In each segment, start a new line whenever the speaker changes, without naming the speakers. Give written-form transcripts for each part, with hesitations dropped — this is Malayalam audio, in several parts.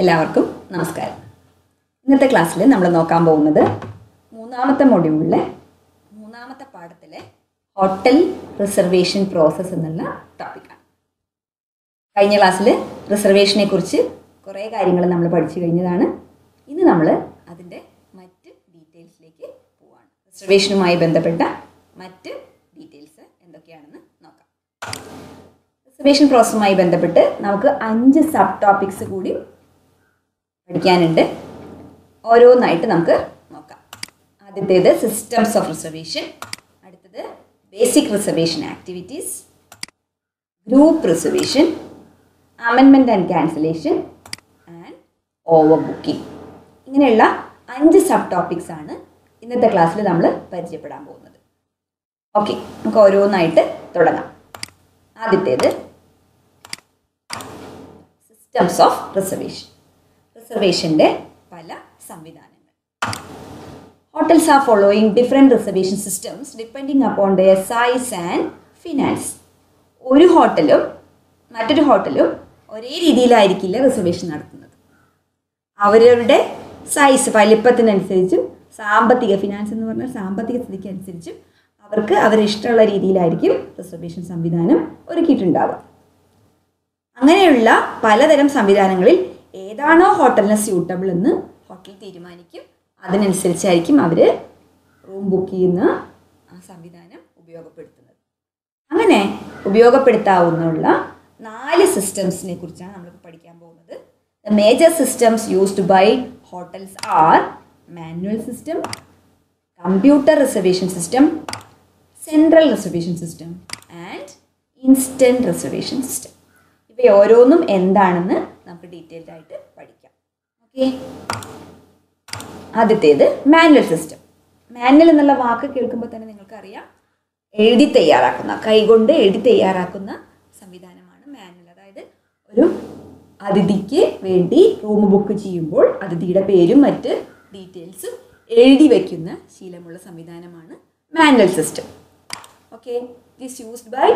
എല്ലാവർക്കും നമസ്കാരം. ഇന്നത്തെ ക്ലാസ്സിൽ നമ്മൾ നോക്കാൻ പോകുന്നത് മൂന്നാമത്തെ മൊഡ്യൂളിലെ മൂന്നാമത്തെ പാഠത്തിലെ ഹോട്ടൽ റിസർവേഷൻ പ്രോസസ്സ് എന്നുള്ള ടോപ്പിക്കാണ്. കഴിഞ്ഞ ക്ലാസ്സിൽ റിസർവേഷനെ കുറിച്ച് കുറേ കാര്യങ്ങൾ നമ്മൾ പഠിച്ചു കഴിഞ്ഞതാണ്. ഇന്ന് നമ്മൾ അതിൻ്റെ മറ്റ് ഡീറ്റെയിൽസിലേക്ക് പോവാണ്. റിസർവേഷനുമായി ബന്ധപ്പെട്ട മറ്റ് ഡീറ്റെയിൽസ് എന്തൊക്കെയാണെന്ന് നോക്കാം. റിസർവേഷൻ പ്രോസസ്സുമായി ബന്ധപ്പെട്ട് നമുക്ക് 5 സബ് ടോപ്പിക്സ് കൂടി പഠിക്കാനുണ്ട്. ഓരോന്നായിട്ട് നമുക്ക് നോക്കാം. ആദ്യത്തേത് സിസ്റ്റംസ് ഓഫ് റിസർവേഷൻ, അടുത്തത് basic reservation activities, group reservation, amendment and cancellation and over booking. ഇങ്ങനെയുള്ള 5 സബ് ടോപ്പിക്സ് ആണ് ഇന്നത്തെ ക്ലാസ്സിൽ നമ്മൾ പരിചയപ്പെടാൻ പോകുന്നത്. ഓക്കെ, നമുക്ക് ഓരോന്നായിട്ട് തുടങ്ങാം. ആദ്യത്തേത് സിസ്റ്റംസ് ഓഫ് റിസർവേഷൻ. റിസർവേഷൻ്റെ പല സംവിധാനങ്ങൾ. Hotels are following different reservation systems depending upon their size and finance. ഒരു ഹോട്ടലും മറ്റൊരു ഹോട്ടലും ഒരേ രീതിയിലായിരിക്കില്ല റിസർവേഷൻ നടത്തുന്നത്. അവരവരുടെ സൈസ് വലിപ്പത്തിനനുസരിച്ചും സാമ്പത്തിക ഫിനാൻസ് എന്ന് പറഞ്ഞാൽ സാമ്പത്തിക സ്ഥിതിക്ക് അനുസരിച്ചും അവർക്ക് അവരിഷ്ടമുള്ള രീതിയിലായിരിക്കും റിസർവേഷൻ സംവിധാനം ഒരുക്കിയിട്ടുണ്ടാവുക. അങ്ങനെയുള്ള പലതരം സംവിധാനങ്ങളിൽ ഏതാണോ ഹോട്ടലിന് സ്യൂട്ടബിൾ എന്ന് ഹോട്ടൽ തീരുമാനിക്കും. അതിനനുസരിച്ചായിരിക്കും അവർ റൂം ബുക്ക് ചെയ്യുന്ന ആ സംവിധാനം ഉപയോഗപ്പെടുത്തുന്നത്. അങ്ങനെ ഉപയോഗപ്പെടുത്താവുന്ന 4 സിസ്റ്റംസിനെ കുറിച്ചാണ് നമ്മളിപ്പോൾ പഠിക്കാൻ പോകുന്നത്. The major systems used by hotels are manual system, computer reservation system, central reservation system and instant reservation system. ഇവ ഓരോന്നും എന്താണെന്ന് നമുക്ക് ഡീറ്റെയിൽഡ് ആയിട്ട് പഠിക്കാം. ഓക്കെ, ആദ്യത്തേത് മാനുവൽ സിസ്റ്റം. മാനുവൽ എന്നുള്ള വാക്ക് കേൾക്കുമ്പോൾ തന്നെ നിങ്ങൾക്കറിയാം, എഴുതി തയ്യാറാക്കുന്ന, കൈകൊണ്ട് എഴുതി തയ്യാറാക്കുന്ന സംവിധാനമാണ് മാനുവൽ. അതായത് ഒരു അതിഥിക്ക് വേണ്ടി റൂം ബുക്ക് ചെയ്യുമ്പോൾ അതിഥിയുടെ പേരും മറ്റ് ഡീറ്റെയിൽസും എഴുതി വയ്ക്കുന്ന ശീലമുള്ള സംവിധാനമാണ് manual system. Okay, this used by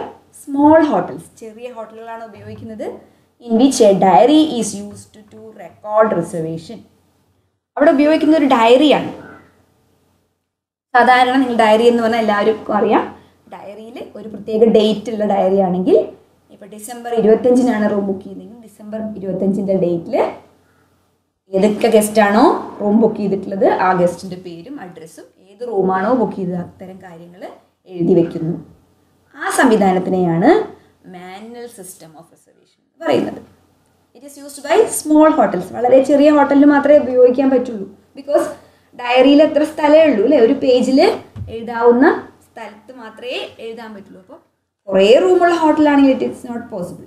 small hotels. ചെറിയ ഹോട്ടലുകളാണ് ഉപയോഗിക്കുന്നത്. In which a diary is used to record reservation. അവിടെ ഉപയോഗിക്കുന്ന ഒരു ഡയറിയാണ്. സാധാരണ നിങ്ങൾ ഡയറി എന്ന് പറഞ്ഞാൽ എല്ലാവർക്കും അറിയാം, ഡയറിയിൽ ഒരു പ്രത്യേക ഡേറ്റ് ഉള്ള ഡയറി ആണെങ്കിൽ, ഇപ്പോൾ ഡിസംബർ 25-നാണ് റൂം ബുക്ക് ചെയ്യുന്നതെങ്കിൽ ഡിസംബർ 25-ൻ്റെ ഡേറ്റിൽ ഏതൊക്കെ ഗസ്റ്റാണോ റൂം ബുക്ക് ചെയ്തിട്ടുള്ളത് ആ ഗസ്റ്റിൻ്റെ പേരും അഡ്രസ്സും ഏത് റൂമാണോ ബുക്ക് ചെയ്തത് അത്തരം കാര്യങ്ങൾ എഴുതി വയ്ക്കുന്നു. ആ സംവിധാനത്തിനെയാണ് മാനുവൽ സിസ്റ്റം ഓഫ് റിസർവേഷൻ എന്ന് പറയുന്നത്. It is used by small hotels. വളരെ ചെറിയ ഹോട്ടലിൽ മാത്രമേ ഉപയോഗിക്കാൻ പറ്റുള്ളൂ. ബിക്കോസ് ഡയറിയിൽ എത്ര സ്ഥലമേ ഉള്ളൂ അല്ലേ, ഒരു പേജിൽ എഴുതാവുന്ന സ്ഥലത്ത് മാത്രമേ എഴുതാൻ പറ്റുള്ളൂ. അപ്പോൾ കുറേ റൂമുള്ള ഹോട്ടലാണെങ്കിൽ it it's not possible,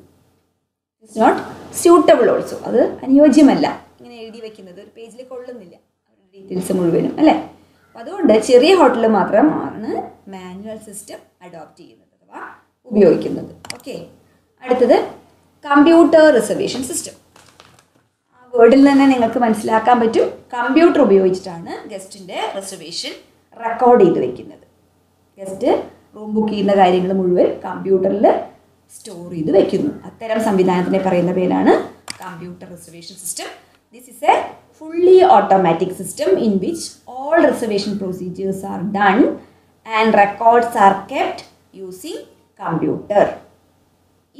it's not suitable also. അത് അനുയോജ്യമല്ല ഇങ്ങനെ എഴുതി വയ്ക്കുന്നത്, ഒരു പേജിൽ കൊള്ളുന്നില്ല ഡീറ്റെയിൽസ് മുഴുവനും അല്ലേ. അപ്പോൾ അതുകൊണ്ട് ചെറിയ ഹോട്ടലിൽ മാത്രമാണ് മാനുവൽ സിസ്റ്റം അഡോപ്റ്റ് ചെയ്യുന്നത് അഥവാ ഉപയോഗിക്കുന്നത്. ഓക്കെ, അടുത്തത് കമ്പ്യൂട്ടർ റിസർവേഷൻ സിസ്റ്റം. ആ വേർഡിൽ തന്നെ നിങ്ങൾക്ക് മനസ്സിലാക്കാൻ പറ്റും, കമ്പ്യൂട്ടർ ഉപയോഗിച്ചിട്ടാണ് ഗസ്റ്റിൻ്റെ റിസർവേഷൻ റെക്കോർഡ് ചെയ്ത് വയ്ക്കുന്നത്. ഗസ്റ്റ് റൂം ബുക്ക് ചെയ്യുന്ന കാര്യങ്ങൾ മുഴുവൻ കമ്പ്യൂട്ടറിൽ സ്റ്റോർ ചെയ്ത് വയ്ക്കുന്നു. അത്തരം സംവിധാനത്തിനെ പറയുന്ന പേരാണ് computer reservation system. This is A fully automatic system in which all reservation procedures are done and records are kept using computer.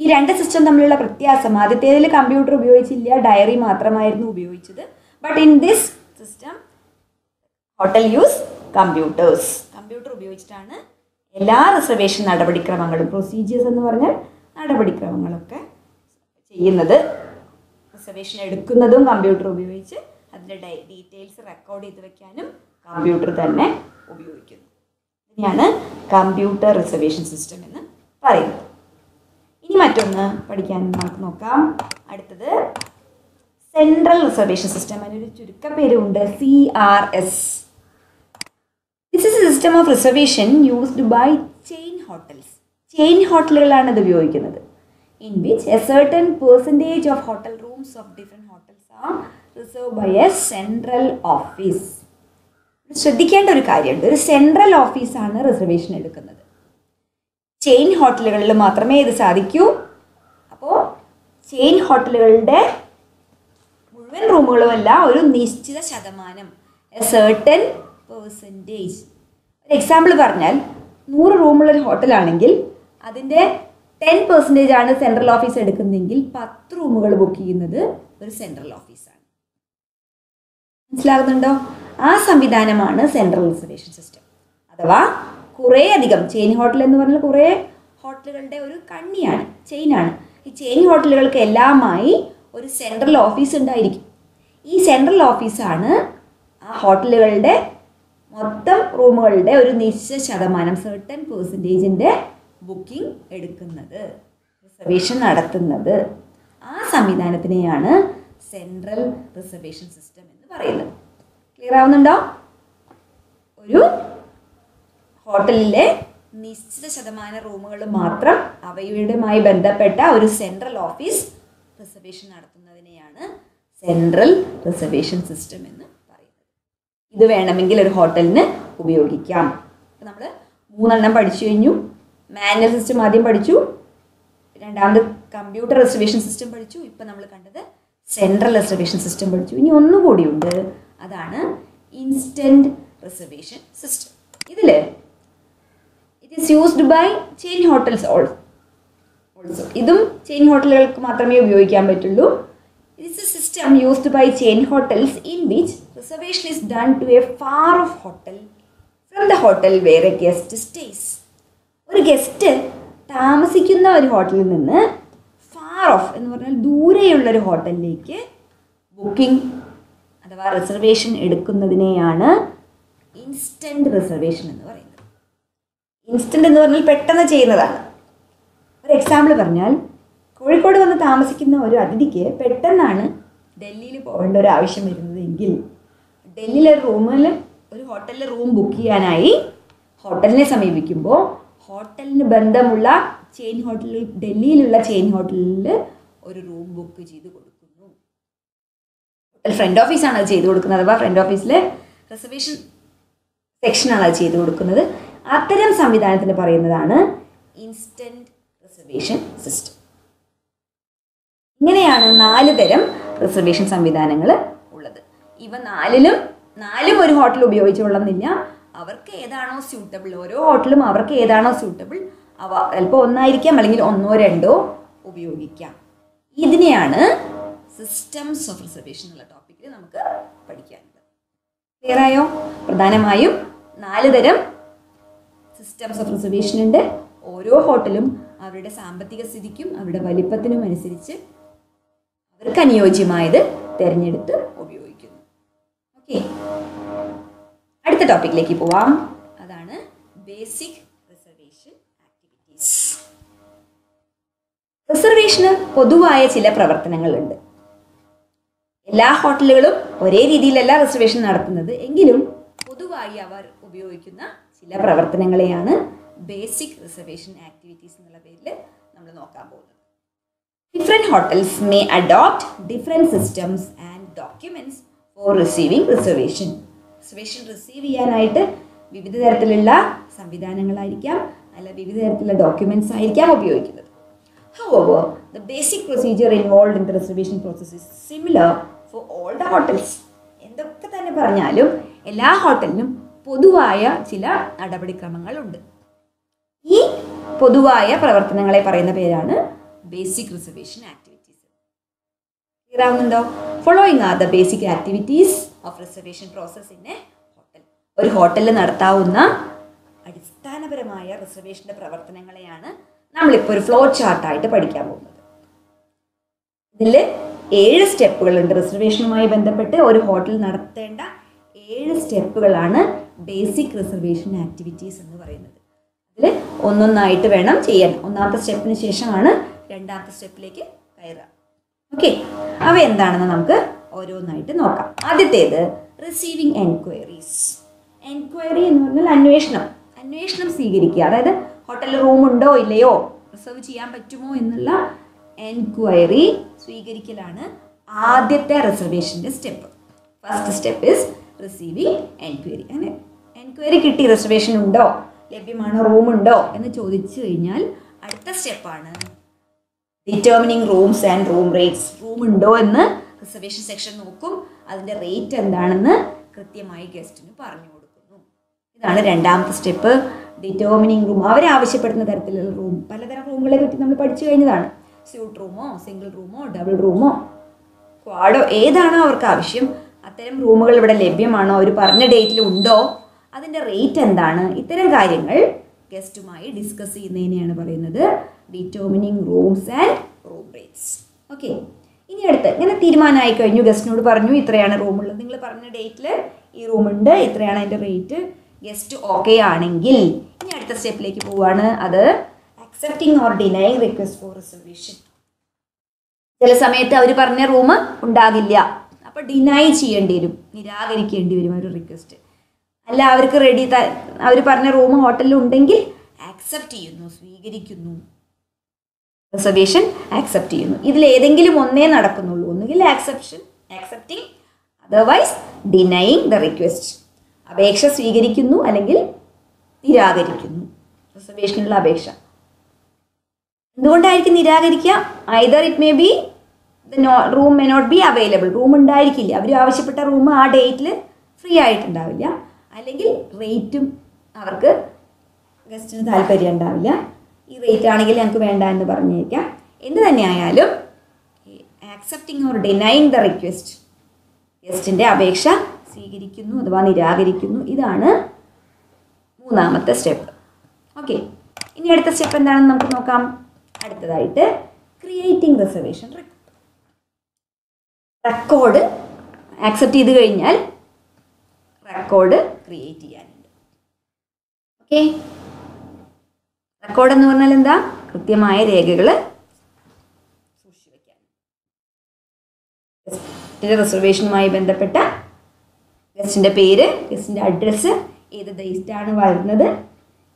ഈ 2 സിസ്റ്റം തമ്മിലുള്ള വ്യത്യാസം, ആദ്യത്തേതിൽ കമ്പ്യൂട്ടർ ഉപയോഗിച്ചില്ല, ഡയറി മാത്രമായിരുന്നു ഉപയോഗിച്ചത്. But in this system hotel use computers. Computer ഉപയോഗിച്ചിട്ടാണ് എല്ലാ റിസർവേഷൻ നടപടിക്രമങ്ങളും, പ്രൊസീജിയേഴ്സ് എന്ന് പറഞ്ഞാൽ നടപടിക്രമങ്ങളൊക്കെ ചെയ്യുന്നത്. റിസർവേഷൻ എടുക്കുന്നതും കമ്പ്യൂട്ടർ ഉപയോഗിച്ച് അതിൻ്റെ ഡീറ്റെയിൽസ് റെക്കോർഡ് ചെയ്ത് വെക്കാനും കമ്പ്യൂട്ടർ തന്നെ ഉപയോഗിക്കുന്നു. ഇതിനെയാണ് കമ്പ്യൂട്ടർ റിസർവേഷൻ സിസ്റ്റം എന്ന് പറയുന്നത്. ഇനി മറ്റൊന്ന് പഠിക്കാൻ നമുക്ക് നോക്കാം. അടുത്തത് സെൻട്രൽ റിസർവേഷൻ സിസ്റ്റം. അതിനൊരു ചുരുക്കപ്പേരുണ്ട്, CRS. This is a system of reservation used by chain hotels. Chain ഹോട്ടലുകളാണ് ഇത് ഉപയോഗിക്കുന്നത്. in which a certain percentage of hotel rooms of different hotels are reserved by a central office. ശ്രദ്ധിക്കേണ്ട ഒരു കാര്യമുണ്ട്, ഒരു സെൻട്രൽ ഓഫീസാണ് റിസർവേഷൻ എടുക്കുന്നത്. ചെയിൻ ഹോട്ടലുകളിൽ മാത്രമേ ഇത് സാധിക്കൂ. അപ്പോൾ ചെയിൻ ഹോട്ടലുകളുടെ മുഴുവൻ റൂമുകളുമല്ല, ഒരു നിശ്ചിത ശതമാനം, എ സർട്ടൻ പെർസെൻറ്റേജ്. ഒരു എക്സാമ്പിൾ പറഞ്ഞാൽ 100 റൂമുള്ളൊരു ഹോട്ടലാണെങ്കിൽ അതിൻ്റെ 10% ആണ് സെൻട്രൽ ഓഫീസ് എടുക്കുന്നതെങ്കിൽ 10 റൂമുകൾ ബുക്ക് ചെയ്യുന്നത് ഒരു സെൻട്രൽ ഓഫീസാണ്. മനസ്സിലാകുന്നുണ്ടോ? ആ സംവിധാനമാണ് സെൻട്രൽ റിസർവേഷൻ സിസ്റ്റം. അഥവാ കുറേ അധികം ചെയിൻ ഹോട്ടൽ എന്ന് പറഞ്ഞാൽ കുറേ ഹോട്ടലുകളുടെ ഒരു കണ്ണിയാണ്, ചെയിനാണ്. ഈ ചെയിൻ ഹോട്ടലുകൾക്ക് എല്ലാമായി ഒരു സെൻട്രൽ ഓഫീസ് ഉണ്ടായിരിക്കും. ഈ സെൻട്രൽ ഓഫീസാണ് ആ ഹോട്ടലുകളുടെ മൊത്തം റൂമുകളുടെ ഒരു നിശ്ചിത ശതമാനം, സർട്ടൻ പെർസെൻറ്റേജിൻ്റെ ബുക്കിംഗ് എടുക്കുന്നത്, റിസർവേഷൻ നടത്തുന്നത്. ആ സംവിധാനത്തിനെയാണ് സെൻട്രൽ റിസർവേഷൻ സിസ്റ്റം എന്ന് പറയുന്നത്. ക്ലിയർ ആവുന്നുണ്ടോ? ഒരു ഹോട്ടലിലെ നിശ്ചിത ശതമാനം റൂമുകൾ മാത്രം അവയുമായി ബന്ധപ്പെട്ട ഒരു സെൻട്രൽ ഓഫീസ് റിസർവേഷൻ നടത്തുന്നതിനെയാണ് സെൻട്രൽ റിസർവേഷൻ സിസ്റ്റം എന്ന് പറയുന്നത്. ഇത് വേണമെങ്കിൽ ഒരു ഹോട്ടലിന് ഉപയോഗിക്കാം. നമ്മൾ 3 പഠിച്ചു കഴിഞ്ഞു. മാനുവൽ സിസ്റ്റം ആദ്യം പഠിച്ചു, രണ്ടാമത് കമ്പ്യൂട്ടർ റിസർവേഷൻ സിസ്റ്റം പഠിച്ചു, ഇപ്പം നമ്മൾ കണ്ടത് സെൻട്രൽ റിസർവേഷൻ സിസ്റ്റം പഠിച്ചു. ഇനി ഒന്നുകൂടിയുണ്ട്, അതാണ് ഇൻസ്റ്റൻറ്റ് റിസർവേഷൻ സിസ്റ്റം. ഇതിൽ it is used by chain hotels also. ഇതും ചെയിൻ ഹോട്ടലുകൾക്ക് മാത്രമേ ഉപയോഗിക്കാൻ പറ്റുള്ളൂ. It is a system used by chain hotels in which reservation is done to a far off hotel from the hotel where a guest stays. ഒരു ഗസ്റ്റ് താമസിക്കുന്ന ഒരു ഹോട്ടലിൽ നിന്ന് ഫാർ ഓഫ് എന്ന് പറഞ്ഞാൽ ദൂരെയുള്ളൊരു ഹോട്ടലിലേക്ക് ബുക്കിംഗ് അഥവാ റിസർവേഷൻ എടുക്കുന്നതിനെയാണ് ഇൻസ്റ്റൻറ്റ് റിസർവേഷൻ എന്ന് പറയുന്നത്. ഇൻസ്റ്റൻറ്റ് എന്ന് പറഞ്ഞാൽ പെട്ടെന്ന് ചെയ്യുന്നതാണ്. ഒരു എക്സാമ്പിൾ പറഞ്ഞാൽ, കോഴിക്കോട് വന്ന് താമസിക്കുന്ന ഒരു അതിഥിക്ക് പെട്ടെന്നാണ് ഡൽഹിയിൽ പോകേണ്ട ഒരു ആവശ്യം വരുന്നത് എങ്കിൽ ഡൽഹിയിലെ ഒരു ഹോട്ടലിൽ റൂം ബുക്ക് ചെയ്യാനായി ഹോട്ടലിനെ സമീപിക്കുമ്പോൾ ഹോട്ടലിന് ബന്ധമുള്ള ചെയിൻ ഹോട്ടലിൽ, ഡൽഹിയിലുള്ള ചെയിൻ ഹോട്ടലിൽ ഒരു റൂം ബുക്ക് ചെയ്ത് കൊടുക്കുന്നു. ഹോട്ടൽ ഫ്രണ്ട് ഓഫീസാണ് അത് ചെയ്ത് കൊടുക്കുന്നത്, അഥവാ ഫ്രണ്ട് ഓഫീസിലെ റിസർവേഷൻ സെക്ഷനാണ് അത് ചെയ്ത് കൊടുക്കുന്നത്. അത്തരം സംവിധാനത്തിന് പറയുന്നതാണ് ഇൻസ്റ്റൻറ്റ് റിസർവേഷൻ സിസ്റ്റം. ഇങ്ങനെയാണ് 4 തരം റിസർവേഷൻ സംവിധാനങ്ങൾ ഉള്ളത്. ഇവ നാലും ഒരു ഹോട്ടൽ ഉപയോഗിച്ചുകൊള്ളുന്നില്ല. അവർക്ക് ഏതാണോ സ്യൂട്ടബിൾ, ഓരോ ഹോട്ടലും അവർക്ക് ഏതാണോ സ്യൂട്ടബിൾ അവ ചിലപ്പോൾ ഒന്നായിരിക്കാം, അല്ലെങ്കിൽ 1 or 2 ഉപയോഗിക്കാം. ഇതിനെയാണ് സിസ്റ്റംസ് ഓഫ് റിസർവേഷൻ എന്നുള്ള ടോപ്പിക്കിൽ നമുക്ക് പഠിക്കാനുള്ളത്. ക്ലിയർ ആയോ? പ്രധാനമായും 4 തരം സിസ്റ്റംസ് ഓഫ് റിസർവേഷൻ ഉണ്ട്. ഓരോ ഹോട്ടലും അവരുടെ സാമ്പത്തിക സ്ഥിതിക്കും അവരുടെ വലിപ്പത്തിനും അനുസരിച്ച് അവർക്ക് അനുയോജ്യമായത് തിരഞ്ഞെടുത്ത് ഉപയോഗിക്കുന്നു. ഓക്കെ, അടുത്ത ടോപ്പിക്കിലേക്ക് പോവാം. അതാണ് ബേസിക് റിസർവേഷൻ ആക്ടിവിറ്റീസ്. റിസർവേഷന് പൊതുവായ ചില പ്രവർത്തനങ്ങളുണ്ട്. എല്ലാ ഹോട്ടലുകളും ഒരേ രീതിയിലല്ല റിസർവേഷൻ നടത്തുന്നത്, എങ്കിലും പൊതുവായി അവർ ഉപയോഗിക്കുന്ന ചില പ്രവർത്തനങ്ങളെയാണ് ബേസിക് റിസർവേഷൻ ആക്ടിവിറ്റീസ് എന്നുള്ള പേരിൽ നമ്മൾ നോക്കാൻ പോകുന്നത്. Different hotels may adopt different systems and documents for receiving reservation. Reservation receive ചെയ്യാനായിട്ട് വിവിധ തരത്തിലുള്ള സംവിധാനങ്ങളായിരിക്കാം, അല്ല വിവിധ തരത്തിലുള്ള ഡോക്യുമെൻറ്റ്സ് ആയിരിക്കാം ഉപയോഗിക്കുന്നത്. However, the basic procedure involved in the reservation process is similar for all the hotels. എന്തൊക്കെ തന്നെ പറഞ്ഞാലും എല്ലാ ഹോട്ടലിനും പൊതുവായ ചില നടപടിക്രമങ്ങളുണ്ട്. ഈ പൊതുവായ പ്രവർത്തനങ്ങളെ പറയുന്ന പേരാണ് ബേസിക് റിസർവേഷൻ ആക്ടിവിറ്റീസ്. ക്ലിയർ ആവുന്നുണ്ടോ? Following are the basic activities of reservation process in a hotel. ഒരു ഹോട്ടലിൽ നടത്താവുന്ന അടിസ്ഥാനപരമായ റിസർവേഷൻ്റെ പ്രവർത്തനങ്ങളെയാണ് നമ്മളിപ്പോൾ ഒരു ഫ്ലോ ചാർട്ടായിട്ട് പഠിക്കാൻ പോകുന്നത്. ഇതിൽ 7 സ്റ്റെപ്പുകളുണ്ട്. റിസർവേഷനുമായി ബന്ധപ്പെട്ട് ഒരു ഹോട്ടൽ നടത്തേണ്ട 7 സ്റ്റെപ്പുകളാണ് ബേസിക് റിസർവേഷൻ ആക്ടിവിറ്റീസ് എന്ന് പറയുന്നത്. അതിൽ ഒന്നൊന്നായിട്ട് വേണം ചെയ്യാൻ. 1ാമത്തെ സ്റ്റെപ്പിന് ശേഷമാണ് 2ാമത്തെ സ്റ്റെപ്പിലേക്ക് കയറുക. ഓക്കെ, അവ എന്താണെന്ന് നമുക്ക് ഓരോന്നായിട്ട് നോക്കാം. ആദ്യത്തേത് റിസീവിങ് എൻക്വയറീസ്. എൻക്വയറി എന്ന് പറഞ്ഞാൽ അന്വേഷണം സ്വീകരിക്കുക. അതായത് ഹോട്ടലിൽ റൂം ഉണ്ടോ ഇല്ലയോ, റിസർവ് ചെയ്യാൻ പറ്റുമോ എന്നുള്ള എൻക്വയറി സ്വീകരിക്കലാണ് ആദ്യത്തെ റിസർവേഷൻ്റെ step. First step is receiving enquiry. അങ്ങനെ എൻക്വയറി കിട്ടി, റിസർവേഷൻ ഉണ്ടോ, ലഭ്യമാണോ, റൂമുണ്ടോ എന്ന് ചോദിച്ചു കഴിഞ്ഞാൽ അടുത്ത സ്റ്റെപ്പാണ് determining rooms and room rates. Room ഉണ്ടോ എന്ന് റിസർവേഷൻ സെക്ഷൻ നോക്കും, അതിൻ്റെ റേറ്റ് എന്താണെന്ന് കൃത്യമായി ഗസ്റ്റിന് പറഞ്ഞു കൊടുക്കുന്നു. ഇതാണ് രണ്ടാമത്തെ സ്റ്റെപ്പ്. ഡിറ്റർമിനിങ് റൂം, അവരാവശ്യപ്പെടുന്ന തരത്തിലുള്ള റൂം. പലതരം റൂമുകളെ പറ്റി നമ്മൾ പഠിച്ചു കഴിഞ്ഞതാണ്. സ്യൂട്ട് റൂമോ, സിംഗിൾ റൂമോ, ഡബിൾ റൂമോ, ക്വാഡോ, ഏതാണോ അവർക്ക് ആവശ്യം അത്തരം റൂമുകൾ ഇവിടെ ലഭ്യമാണോ, അവർ പറഞ്ഞ ഡേറ്റിൽ ഉണ്ടോ, അതിൻ്റെ റേറ്റ് എന്താണ്, ഇത്തരം കാര്യങ്ങൾ ഗസ്റ്റുമായി ഡിസ്കസ് ചെയ്യുന്നതിനെയാണ് പറയുന്നത് determining rooms and room rates. Okay, ഇനി അടുത്ത് ഇങ്ങനെ തീരുമാനമായി കഴിഞ്ഞു, ഗസ്റ്റിനോട് പറഞ്ഞു ഇത്രയാണ് റൂമുള്ളത്, നിങ്ങൾ പറഞ്ഞ ഡേറ്റിൽ ഈ റൂമുണ്ട്, ഇത്രയാണ് അതിൻ്റെ റേറ്റ്, ഗസ്റ്റ് ഓക്കെ ആണെങ്കിൽ ഇനി അടുത്ത സ്റ്റെപ്പിലേക്ക് പോവുകയാണ്. അത് accepting or denying request for reservation. ചില സമയത്ത് അവർ പറഞ്ഞ റൂം ഉണ്ടാകില്ല, അപ്പോൾ ഡിനൈ ചെയ്യേണ്ടി വരും, നിരാകരിക്കേണ്ടി വരും ഒരു റിക്വസ്റ്റ്. അല്ല, അവർക്ക് അവർ പറഞ്ഞ റൂം ഹോട്ടലിൽ ഉണ്ടെങ്കിൽ ആക്സെപ്റ്റ് ചെയ്യുന്നു, സ്വീകരിക്കുന്നു, റിസർവേഷൻ ആക്സെപ്റ്റ് ചെയ്യുന്നു. ഇതിലേതെങ്കിലും ഒന്നേ നടക്കുന്നുള്ളൂ, ഒന്നുകിൽ accepting, otherwise denying the request. അപേക്ഷ സ്വീകരിക്കുന്നു അല്ലെങ്കിൽ നിരാകരിക്കുന്നു, റിസർവേഷനുള്ള അപേക്ഷ. എന്തുകൊണ്ടായിരിക്കും നിരാകരിക്കുക? Either it may be room may not be available, room ഉണ്ടായിരിക്കില്ല, അവർ ആവശ്യപ്പെട്ട റൂം ആ ഡേറ്റിൽ ഫ്രീ ആയിട്ടുണ്ടാവില്ല, അല്ലെങ്കിൽ റേറ്റും അവർക്ക് ഗസ്റ്റിന് താല്പര്യം ഉണ്ടാവില്ല, ഈ റേറ്റ് ആണെങ്കിൽ ഞങ്ങൾക്ക് വേണ്ട എന്ന് പറഞ്ഞേക്കാം. എന്ത് തന്നെയായാലും ആക്സെപ്റ്റിംഗ് ഓർ ഡിനൈയിങ് ദ റിക്വസ്റ്റ്, ഗസ്റ്റിൻ്റെ അപേക്ഷ സ്വീകരിക്കുന്നു അഥവാ നിരാകരിക്കുന്നു, ഇതാണ് മൂന്നാമത്തെ സ്റ്റെപ്പ്. ഓക്കെ, ഇനി അടുത്ത സ്റ്റെപ്പ് എന്താണെന്ന് നമുക്ക് നോക്കാം. അടുത്തതായിട്ട് ക്രിയേറ്റിംഗ് റിസർവേഷൻ റെക്കോർഡ്. ആക്സെപ്റ്റ് ചെയ്ത് കഴിഞ്ഞാൽ റെക്കോർഡ് ക്രിയേറ്റ് ചെയ്യാനുണ്ട്. ഓക്കെ, റെക്കോർഡ് എന്ന് പറഞ്ഞാൽ എന്താ? കൃത്യമായ രേഖകൾ സൂക്ഷിച്ചു വയ്ക്കാൻ. ഗസ്റ്റിൻ്റെ റിസർവേഷനുമായി ബന്ധപ്പെട്ട ഗസ്റ്റിൻ്റെ പേര്, ഗസ്റ്റിൻ്റെ അഡ്രസ്സ്, ഏത് ഡേറ്റാണ് വരുന്നത്,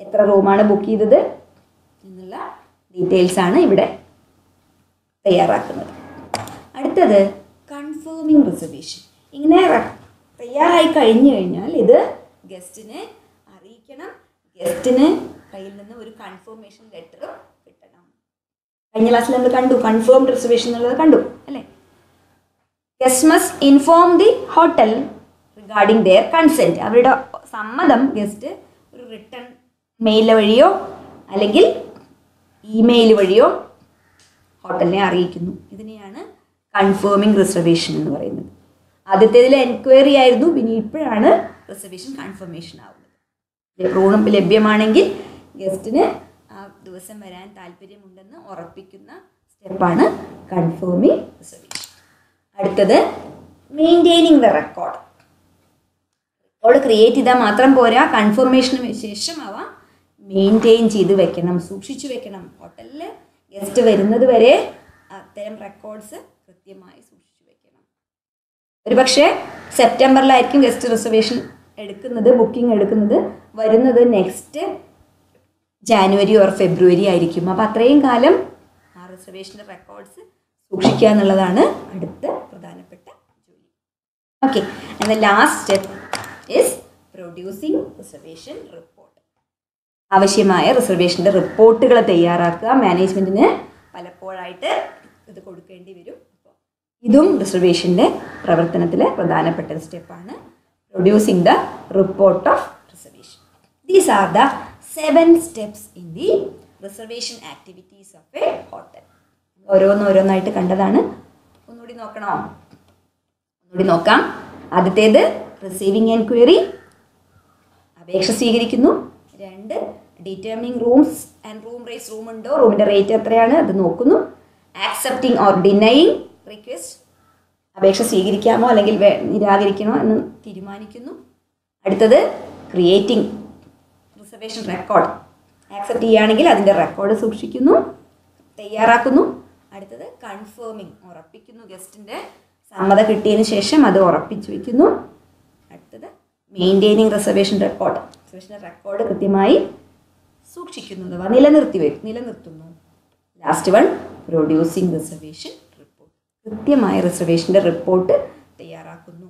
എത്ര റൂമാണ് ബുക്ക് ചെയ്തത് എന്നുള്ള ഡീറ്റെയിൽസാണ് ഇവിടെ തയ്യാറാക്കുന്നത്. അടുത്തത് കൺഫേമിംഗ് റിസർവേഷൻ. ഇങ്ങനെ തയ്യാറായി കഴിഞ്ഞു കഴിഞ്ഞാൽ ഇത് ഗസ്റ്റിനെ അറിയിക്കണം, ഗസ്റ്റിന് കയ്യിൽ നിന്ന് ഒരു കൺഫർമേഷൻ ലെറ്റർ കിട്ടണം. കഴിഞ്ഞ ക്ലാസ്സിൽ നമ്മൾ കണ്ടു, കൺഫേംഡ് റിസർവേഷൻ എന്നുള്ളത് കണ്ടു അല്ലേ. Guest must inform the hotel regarding their consent. അവരുടെ സമ്മതം ഗസ്റ്റ് ഒരു റിട്ടേൺ മെയിൽ വഴിയോ അല്ലെങ്കിൽ ഇമെയിൽ വഴിയോ ഹോട്ടലിനെ അറിയിക്കുന്നു. ഇതിനെയാണ് കൺഫേമിംഗ് റിസർവേഷൻ എന്ന് പറയുന്നത്. ആദ്യത്തേതിൽ എൻക്വയറി ആയിരുന്നു, പിന്നെ ഇപ്പോഴാണ് റിസർവേഷൻ കൺഫർമേഷൻ ആവുന്നത്. റൂം ലഭ്യമാണെങ്കിൽ ഗസ്റ്റിന് ആ ദിവസം വരാൻ താല്പര്യമുണ്ടെന്ന് ഉറപ്പിക്കുന്ന സ്റ്റെപ്പാണ് കൺഫേമിംഗ് റിസർവേഷൻ. അടുത്തത് maintaining the record. Record create ചെയ്താൽ മാത്രം പോരാ, കൺഫർമേഷന് ശേഷം അവ മെയിൻറ്റെയിൻ ചെയ്ത് വെക്കണം, സൂക്ഷിച്ചു വെക്കണം. ഹോട്ടലിൽ ഗസ്റ്റ് വരുന്നത് വരെ അത്തരം റെക്കോർഡ്സ് കൃത്യമായി സൂക്ഷിച്ചു വെക്കണം. ഒരു പക്ഷേ സെപ്റ്റംബറിലായിരിക്കും ഗസ്റ്റ് റിസർവേഷൻ എടുക്കുന്നത്, ബുക്കിംഗ് എടുക്കുന്നത്, വരുന്നത് നെക്സ്റ്റ് ജാനുവരി ഓർ ഫെബ്രുവരി ആയിരിക്കും. അപ്പോൾ അത്രയും കാലം ആ റിസർവേഷൻ്റെ റെക്കോർഡ്സ് സൂക്ഷിക്കുക എന്നുള്ളതാണ് അടുത്ത പ്രധാനപ്പെട്ട ജോലി. Okay, and the last step is producing reservation report. ആവശ്യമായ റിസർവേഷൻ്റെ റിപ്പോർട്ടുകൾ തയ്യാറാക്കുക. മാനേജ്മെൻറ്റിന് പലപ്പോഴായിട്ട് ഇത് കൊടുക്കേണ്ടി വരും. അപ്പോൾ ഇതും റിസർവേഷൻ്റെ പ്രവർത്തനത്തിലെ പ്രധാനപ്പെട്ട ഒരു സ്റ്റെപ്പാണ്, producing the report of reservation. These are the 7 steps in the reservation activities of a hotel. ഓരോന്നായിട്ട് കണ്ടതാണ്. ഒന്നുകൂടി നോക്കണോ? ഒന്നുകൂടി നോക്കാം. ആദ്യത്തേത് റിസീവിങ് എൻക്വയറി, അപേക്ഷ സ്വീകരിക്കുന്നു. 2, determining rooms and room rates. Room ഉണ്ടോ, റൂമിൻ്റെ റേറ്റ് എത്രയാണ് അത് നോക്കുന്നു. ആക്സെപ്റ്റിംഗ് ഓർ ഡിനൈയിങ് റിക്വസ്റ്റ്, അപേക്ഷ സ്വീകരിക്കാമോ അല്ലെങ്കിൽ നിരാകരിക്കണോ എന്ന് തീരുമാനിക്കുന്നു. അടുത്തത് ക്രിയേറ്റിംഗ് റിസർവേഷൻ റെക്കോർഡ്. ആക്സെപ്റ്റ് ചെയ്യുകയാണെങ്കിൽ അതിൻ്റെ റെക്കോർഡ് സൂക്ഷിക്കുന്നു, തയ്യാറാക്കുന്നു. അടുത്തത് കൺഫേമിംഗ്, ഉറപ്പിക്കുന്നു. ഗസ്റ്റിൻ്റെ സമ്മതം കിട്ടിയതിന് ശേഷം അത് ഉറപ്പിച്ചു വയ്ക്കുന്നു. അടുത്തത് maintaining reservation record. Reservation record കൃത്യമായി സൂക്ഷിക്കുന്നു അഥവാ നിലനിർത്തുന്നു. Last one producing reservation report. കൃത്യമായ റിസർവേഷൻ്റെ റിപ്പോർട്ട് തയ്യാറാക്കുന്നു.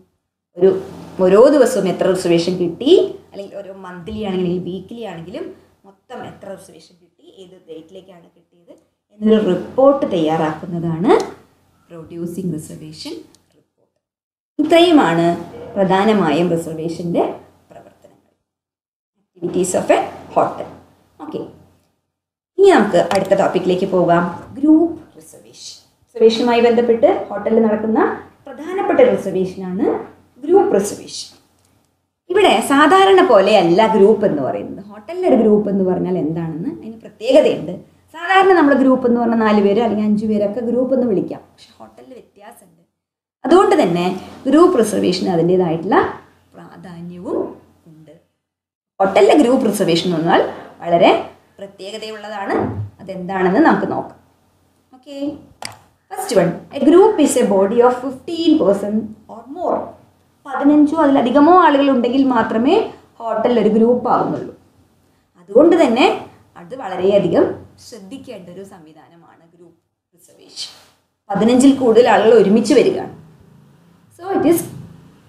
ഓരോ ദിവസവും എത്ര റിസർവേഷൻ കിട്ടി, അല്ലെങ്കിൽ ഓരോ മന്ത്ലി ആണെങ്കിലും വീക്ക്ലി ആണെങ്കിലും മൊത്തം എത്ര റിസർവേഷൻ കിട്ടി, ഏത് ഡേറ്റിലേക്കാണ് കിട്ടിയത് എന്നൊരു റിപ്പോർട്ട് തയ്യാറാക്കുന്നതാണ് പ്രൊഡ്യൂസിങ് റിസർവേഷൻ ഇത്രയുമാണ് പ്രധാനമായും റിസർവേഷൻ്റെ പ്രവർത്തനങ്ങൾ, activities of A hotel. Okay, ഇനി നമുക്ക് അടുത്ത ടോപ്പിക്കിലേക്ക് പോകാം. Group reservation. റിസർവേഷനുമായി ബന്ധപ്പെട്ട് ഹോട്ടലിൽ നടക്കുന്ന പ്രധാനപ്പെട്ട റിസർവേഷനാണ് ഗ്രൂപ്പ് റിസർവേഷൻ. ഇവിടെ സാധാരണ പോലെയല്ല ഗ്രൂപ്പ് എന്ന് പറയുന്നത്. ഹോട്ടലിലൊരു ഗ്രൂപ്പ് എന്ന് പറഞ്ഞാൽ എന്താണെന്ന് അതിന് പ്രത്യേകതയുണ്ട്. സാധാരണ നമ്മൾ ഗ്രൂപ്പ് എന്ന് പറഞ്ഞാൽ 4 പേര് അല്ലെങ്കിൽ 5 പേരൊക്കെ ഗ്രൂപ്പ് എന്ന് വിളിക്കാം. പക്ഷെ ഹോട്ടലിൽ വ്യത്യാസമുണ്ട്. അതുകൊണ്ട് തന്നെ ഗ്രൂപ്പ് റിസർവേഷന് അതിൻ്റേതായിട്ടുള്ള പ്രാധാന്യവും ഉണ്ട്. ഹോട്ടലിലെ ഗ്രൂപ്പ് റിസർവേഷൻ എന്ന് പറഞ്ഞാൽ വളരെ പ്രത്യേകതയുള്ളതാണ്. അതെന്താണെന്ന് നമുക്ക് നോക്കാം. Okay, first one, A group is a body of 15 person or more. 15 അതിലധികമോ ആളുകൾ ഉണ്ടെങ്കിൽ മാത്രമേ ഹോട്ടലിൽ ഒരു ഗ്രൂപ്പ് ആകുന്നുള്ളൂ. അതുകൊണ്ട് തന്നെ അത് വളരെയധികം ശ്രദ്ധിക്കേണ്ട ഒരു സംവിധാനമാണ് ഗ്രൂപ്പ് റിസർവേഷൻ. 15 കൂടുതൽ ആളുകൾ ഒരുമിച്ച് വരികയാണ്. So it is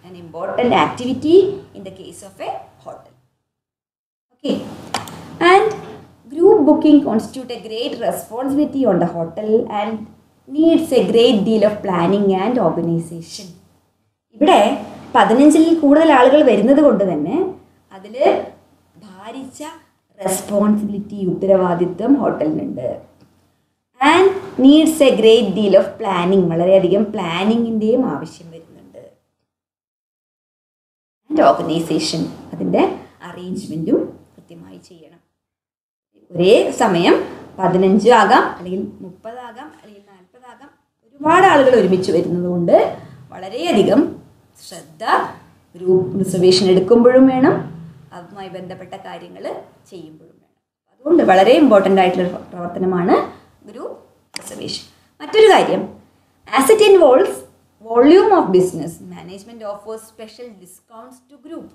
an important activity in the case of a hotel. Okay, and group booking constitute a great responsibility on the hotel and needs a great deal of planning and organization. ഇവിടെ 15 കൂടുതൽ ആളുകൾ വരുന്നത് കൊണ്ട് തന്നെ അതിൽ ഭാരിച്ച റെസ്പോൺസിബിലിറ്റി, ഉത്തരവാദിത്വം ഹോട്ടലിനുണ്ട്. And needs a great deal of planning, വളരെയധികം പ്ലാനിങ്ങിൻ്റെയും ആവശ്യം വരുന്നുണ്ട്. ആൻഡ് ഓർഗനൈസേഷൻ, അതിൻ്റെ അറേഞ്ച്മെൻറ്റും കൃത്യമായി ചെയ്യണം. ഒരേ സമയം 15 ആകാം, അല്ലെങ്കിൽ 30 ആകാം, അല്ലെങ്കിൽ 40 ആകാം, ഒരുപാട് ആളുകൾ ഒരുമിച്ച് വരുന്നത് കൊണ്ട് വളരെയധികം ശ്രദ്ധ ഗ്രൂപ്പ് റിസർവേഷൻ എടുക്കുമ്പോഴും വേണം, അതുമായി ബന്ധപ്പെട്ട കാര്യങ്ങൾ ചെയ്യുമ്പോഴും വേണം. അതുകൊണ്ട് വളരെ ഇമ്പോർട്ടൻ്റ് ആയിട്ടുള്ള പ്രവർത്തനമാണ് ഗ്രൂപ്പ് റിസർവേഷൻ. മറ്റൊരു കാര്യം, as it involves volume of business, management offers special discounts to group.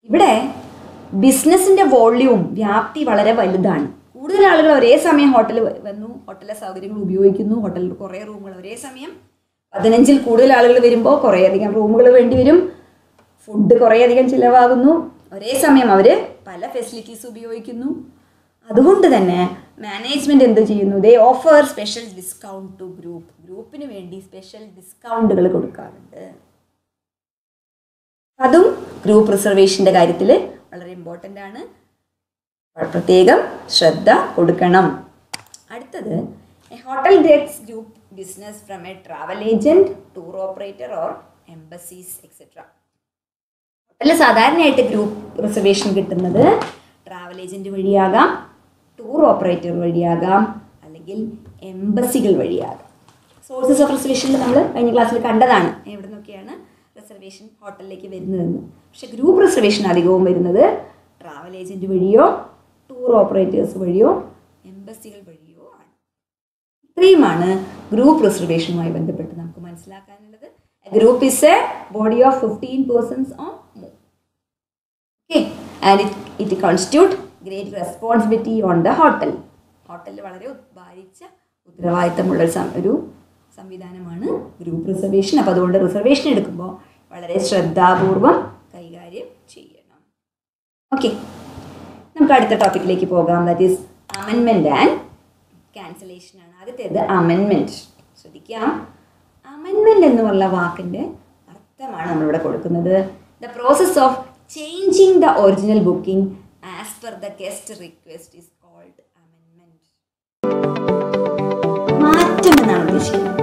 ഇവിടെ ബിസിനസ്സിൻ്റെ വോള്യൂം, വ്യാപ്തി വളരെ വലുതാണ്. കൂടുതൽ ആളുകൾ ഒരേ സമയം ഹോട്ടലിൽ വന്നു, ഹോട്ടലിലെ സൗകര്യങ്ങൾ ഉപയോഗിക്കുന്നു, ഹോട്ടലിൽ കുറേ റൂമുകൾ ഒരേ സമയം. 15 കൂടുതൽ ആളുകൾ വരുമ്പോൾ കുറേയധികം റൂമുകൾ വേണ്ടി വരും, ഫുഡ് കുറേയധികം ചിലവാകുന്നു, ഒരേ സമയം അവർ പല ഫെസിലിറ്റീസ് ഉപയോഗിക്കുന്നു. അതുകൊണ്ട് തന്നെ മാനേജ്മെൻറ്റ് എന്ത് ചെയ്യുന്നു? They offer special discount to group. ഗ്രൂപ്പിന് വേണ്ടി സ്പെഷ്യൽ ഡിസ്കൗണ്ടുകൾ കൊടുക്കാറുണ്ട്. അതും ഗ്രൂപ്പ് റിസർവേഷൻ്റെ കാര്യത്തിൽ വളരെ ഇമ്പോർട്ടൻ്റ് ആണ്, പ്രത്യേകം ശ്രദ്ധ കൊടുക്കണം. അടുത്തത്, A hotel gets group business from A travel agent, tour operator or embassies etcetera. ഹോട്ടലിൽ സാധാരണയായിട്ട് ഗ്രൂപ്പ് റിസർവേഷൻ കിട്ടുന്നത് ട്രാവൽ ഏജൻറ്റ് വഴിയാകാം, ടൂർ ഓപ്പറേറ്റർ വഴിയാകാം, അല്ലെങ്കിൽ എംബസികൾ വഴിയാകാം. സോഴ്സസ് ഓഫ് റിസർവേഷനിൽ നമ്മൾ കഴിഞ്ഞ ക്ലാസ്സിൽ കണ്ടതാണ് എവിടെ നിന്നൊക്കെയാണ് റിസർവേഷൻ ഹോട്ടലിലേക്ക് വരുന്നതെന്ന്. പക്ഷേ ഗ്രൂപ്പ് റിസർവേഷൻ അധികവും വരുന്നത് ട്രാവൽ ഏജൻറ്റ് വഴിയോ ടൂർ ഓപ്പറേറ്റേഴ്സ് വഴിയോ എംബസികൾ വഴിയോ ആണ്. ഇത്രയുമാണ് ഗ്രൂപ്പ് റിസർവേഷനുമായി ബന്ധപ്പെട്ട് നമുക്ക് മനസ്സിലാക്കാനുള്ളത്. Group is a body of 15 persons or more. Okay, and it constitute great responsibility on the hotel. ഹോട്ടലിൽ വളരെ ഭാരിച്ച ഉത്തരവാദിത്തമുള്ള ഒരു സംവിധാനമാണ് ഗ്രൂപ്പ് റിസർവേഷൻ. അപ്പോൾ അതുകൊണ്ട് റിസർവേഷൻ എടുക്കുമ്പോൾ വളരെ ശ്രദ്ധാപൂർവം കൈകാര്യം ചെയ്യണം. ഓക്കെ, നമുക്ക് അടുത്ത ടോപ്പിക്കിലേക്ക് പോകാം. That is amendment and cancellation ആണ്. ആദ്യത്തേത് അമെൻമെൻറ്റ്. ശ്രദ്ധിക്കാം, അമെൻമെൻറ്റ് എന്ന് പറഞ്ഞ വാക്കിൻ്റെ അർത്ഥമാണ് നമ്മളിവിടെ കൊടുക്കുന്നത്. The process of changing the original booking as per the guest request is called amendment. മാറ്റം എന്നാണ് ഉദ്ദേശിക്കുന്നത്.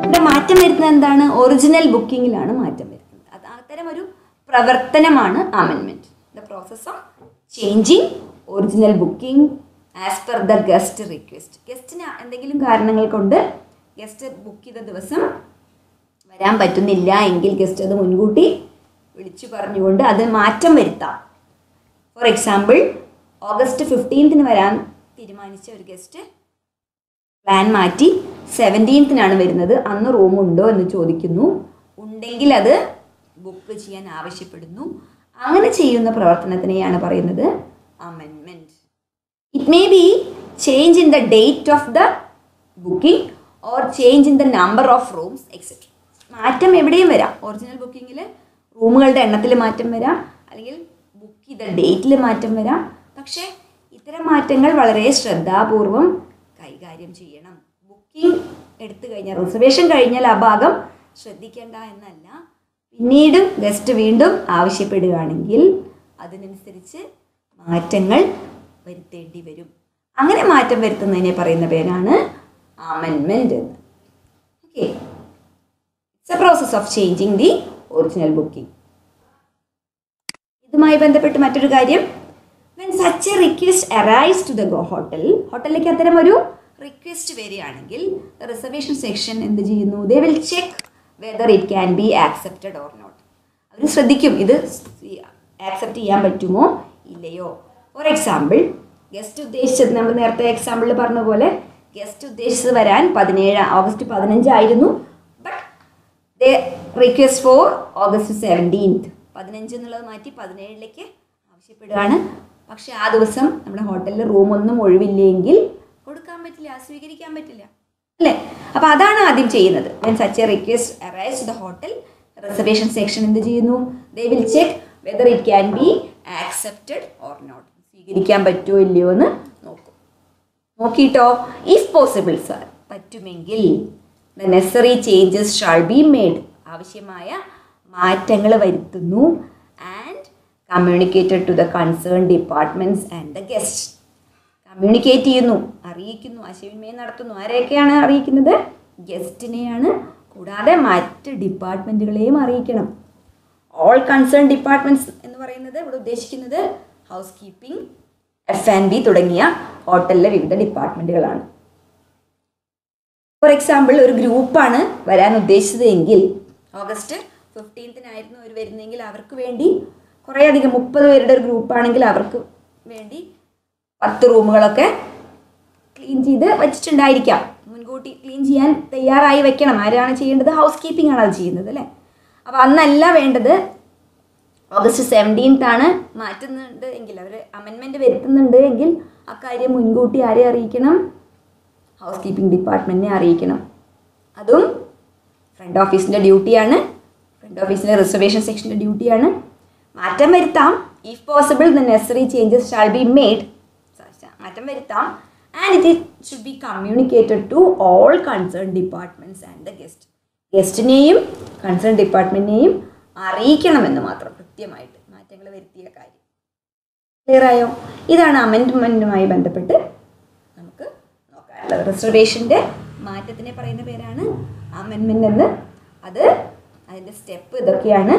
ഇവിടെ മാറ്റം വരുന്നത് എന്താണ്? ഒറിജിനൽ ബുക്കിങ്ങിലാണ് മാറ്റം വരുന്നത്. അത് അത്തരം ഒരു പ്രവർത്തനമാണ് amendment. The process of changing original booking as per the guest request. ഗസ്റ്റിന് എന്തെങ്കിലും കാരണങ്ങൾ കൊണ്ട് ഗസ്റ്റ് ബുക്ക് ചെയ്ത ദിവസം വരാൻ പറ്റുന്നില്ല എങ്കിൽ ഗസ്റ്റ് അത് മുൻകൂട്ടി വിളിച്ചു പറഞ്ഞുകൊണ്ട് അത് മാറ്റം വരുത്താം. ഫോർ എക്സാമ്പിൾ, ഓഗസ്റ്റ് 15 വരാൻ തീരുമാനിച്ച ഒരു ഗസ്റ്റ് പ്ലാൻ മാറ്റി 17 വരുന്നത്. അന്ന് റൂമുണ്ടോ എന്ന് ചോദിക്കുന്നു. ഉണ്ടെങ്കിൽ അത് ബുക്ക് ചെയ്യാൻ ആവശ്യപ്പെടുന്നു. അങ്ങനെ ചെയ്യുന്ന പ്രവർത്തനത്തിനെയാണ് പറയുന്നത് amendment. It may be change in the date of the booking or change in the number of rooms etcetera. മാറ്റം എവിടെയും വരാം. ഒറിജിനൽ ബുക്കിങ്ങിൽ റൂമുകളുടെ എണ്ണത്തിൽ മാറ്റം വരാം, അല്ലെങ്കിൽ ബുക്ക് ചെയ്ത ഡേറ്റിൽ മാറ്റം വരാം. പക്ഷേ ഇത്തരം മാറ്റങ്ങൾ വളരെ ശ്രദ്ധാപൂർവം കൈകാര്യം ചെയ്യണം. ബുക്കിംഗ് എടുത്തു കഴിഞ്ഞാൽ, റിസർവേഷൻ കഴിഞ്ഞാൽ ആ ഭാഗം ശ്രദ്ധിക്കേണ്ട എന്നല്ല, പിന്നീട് ഗസ്റ്റ് വീണ്ടും ആവശ്യപ്പെടുകയാണെങ്കിൽ അതിനനുസരിച്ച് മാറ്റങ്ങൾ വരുത്തേണ്ടി വരും. അങ്ങനെ മാറ്റം വരുത്തുന്നതിനെ പറയുന്ന പേരാണ് അമെൻമെൻറ്റ് എന്ന്. Okay, it's A process of changing the original booking. ഇതുമായി ബന്ധപ്പെട്ട് മറ്റൊരു കാര്യം, when such a request arrives to the hotel, ഹോട്ടലിലേക്ക് അത്തരം ഒരു റിക്വസ്റ്റ് വരികയാണെങ്കിൽ റിസർവേഷൻ സെക്ഷൻ എന്ത് ചെയ്യുന്നു? they will check whether it can be accepted or not. അവർ ശ്രദ്ധിക്കും ഇത് ആക്സെപ്റ്റ് ചെയ്യാൻ പറ്റുമോ ഇല്ലയോ. ഫോർ എക്സാമ്പിൾ, ഗസ്റ്റ് ഉദ്ദേശിച്ചത് നമ്മൾ നേരത്തെ എക്സാമ്പിളിൽ പറഞ്ഞ പോലെ ഗസ്റ്റ് ഉദ്ദേശിച്ചത് വരാൻ ഓഗസ്റ്റ് 15 ആയിരുന്നു. But they request for August 17th, 15 എന്നുള്ളത് മാറ്റി 17ലേക്ക് ആവശ്യപ്പെടുകയാണ്. പക്ഷെ ആ ദിവസം നമ്മുടെ ഹോട്ടലിൽ റൂമൊന്നും ഒഴിവില്ലെങ്കിൽ കൊടുക്കാൻ പറ്റില്ല, സ്വീകരിക്കാൻ പറ്റില്ല അല്ലേ. അപ്പോൾ അതാണ് ആദ്യം ചെയ്യുന്നത്. when such a request arrives to the hotel, reservation section എന്ത് ചെയ്യുന്നു? they will check whether it can be accepted or not. സ്വീകരിക്കാൻ പറ്റുമോ ഇല്ലയോ എന്ന് നോക്കും. നോക്കിയിട്ടോ, ഇഫ് പോസിബിൾ സർ, പറ്റുമെങ്കിൽ the necessary changes shall be made, ആവശ്യമായ മാറ്റങ്ങൾ വരുത്തുന്നു. and communicated to the concerned departments and the guests. Communicate ചെയ്യുന്നു, അറിയിക്കുന്നു, ആശയവിനിമയം നടത്തുന്നു. ആരെയൊക്കെയാണ് അറിയിക്കുന്നത്? ഗസ്റ്റിനെയാണ്. കൂടാതെ മറ്റ് ഡിപ്പാർട്ട്മെൻറ്റുകളെയും അറിയിക്കണം. ഓൾ കൺസേൺ ഡിപ്പാർട്ട്മെൻറ്റ്സ് എന്ന് പറയുന്നത് ഇവിടെ ഉദ്ദേശിക്കുന്നത് ഹൗസ് കീപ്പിംഗ്, F&B തുടങ്ങിയ ഹോട്ടലിലെ വിവിധ ഡിപ്പാർട്ട്മെൻറ്റുകളാണ്. ഫോർ എക്സാമ്പിൾ, ഒരു ഗ്രൂപ്പാണ് വരാൻ ഉദ്ദേശിച്ചത് എങ്കിൽ ഓഗസ്റ്റ് 15-നായിരുന്നു അവർ വരുന്നതെങ്കിൽ അവർക്ക് വേണ്ടി കുറേയധികം 30 പേരുടെ ഒരു ഗ്രൂപ്പാണെങ്കിൽ അവർക്ക് വേണ്ടി 10 റൂമുകളൊക്കെ ക്ലീൻ ചെയ്ത് വെച്ചിട്ടുണ്ടായിരിക്കാം. മുൻകൂട്ടി ക്ലീൻ ചെയ്യാൻ തയ്യാറായി വെക്കണം. ആരാണ് ചെയ്യേണ്ടത്? ഹൗസ് കീപ്പിംഗ് ആണ് അത് ചെയ്യുന്നത് അല്ലേ. അപ്പോൾ അന്നല്ല വേണ്ടത്, ഓഗസ്റ്റ് 17th ആണ് മാറ്റുന്നുണ്ട് എങ്കിൽ, അവർ അമെൻമെൻറ്റ് വരുത്തുന്നുണ്ട് എങ്കിൽ അക്കാര്യം മുൻകൂട്ടി ആരെ അറിയിക്കണം? ഹൗസ് കീപ്പിംഗ് ഡിപ്പാർട്ട്മെൻറ്റിനെ അറിയിക്കണം. അതും ഫ്രണ്ട് ഓഫീസിൻ്റെ ഡ്യൂട്ടിയാണ്. ഫ്രണ്ട് ഓഫീസിലെ റിസർവേഷൻ സെക്ഷൻ്റെ ഡ്യൂട്ടിയാണ്. മാറ്റം വരുത്താം. If possible the necessary changes shall be made, മാറ്റം വരുത്താം. And it should be communicated to all concern departments and the guest. ഗസ്റ്റിനെയും കൺസേൺ ഡിപ്പാർട്ട്മെൻറ്റിനെയും അറിയിക്കണമെന്ന് മാത്രം, കൃത്യമായിട്ട് മാറ്റങ്ങൾ വരുത്തിയ കാര്യം. ക്ലിയർ ആയോ? ഇതാണ് അമെൻഡ്മെൻറ്റുമായി ബന്ധപ്പെട്ട് നമുക്ക് നോക്കാനുള്ളത്. റിസർവേഷൻ്റെ മാറ്റത്തിനെ പറയുന്ന പേരാണ് അമെൻഡ്മെൻറ്റ് എന്ന്. അതിൻ്റെ സ്റ്റെപ്പ് ഇതൊക്കെയാണ്.